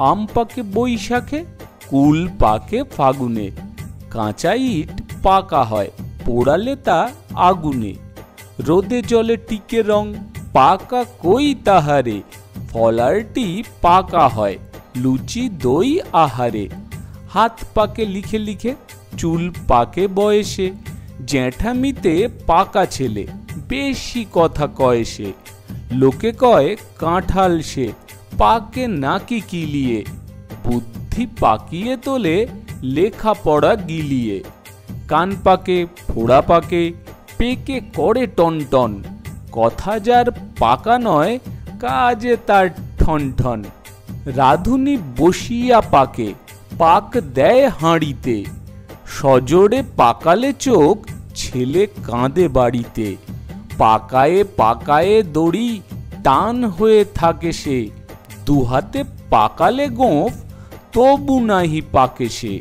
আম পাকে বৈশাখে, কুল পাকে ফাগুনে, কাঁচা ইট পাকা হয় পোড়ালে তা আগুনে। রোদে জলে টিকে রং, পাকা কই তাহারে, ফলারটি পাকা হয় লুচি দই আহারে। হাত পাকে লিখে লিখে, চুল পাকে বয়সে, জ্যাঠামিতে পাকা ছেলে, বেশি কথা কয় সে। লোকে কয় কাঁঠাল সে, পাকে নাকি কিলিয়ে, বুদ্ধি পাকিয়ে তোলে লেখাপড়া গিলিয়ে। কান পাকে, ফোড়া পাকে, পেকে করে টনটন, কথা যার পাকা নয় কাজে তার ঠন ঠন। রাঁধুনি বসিয়া পাকে, পাক দেয় হাঁড়িতে, সজোরে পাকালে চোখ ছেলে কাঁদে বাড়িতে। পাকায়ে পাকায়ে দড়ি টান হয়ে থাকে সে, দুহাতে পাকালে গোঁফ তবু নাহি পাকে সে।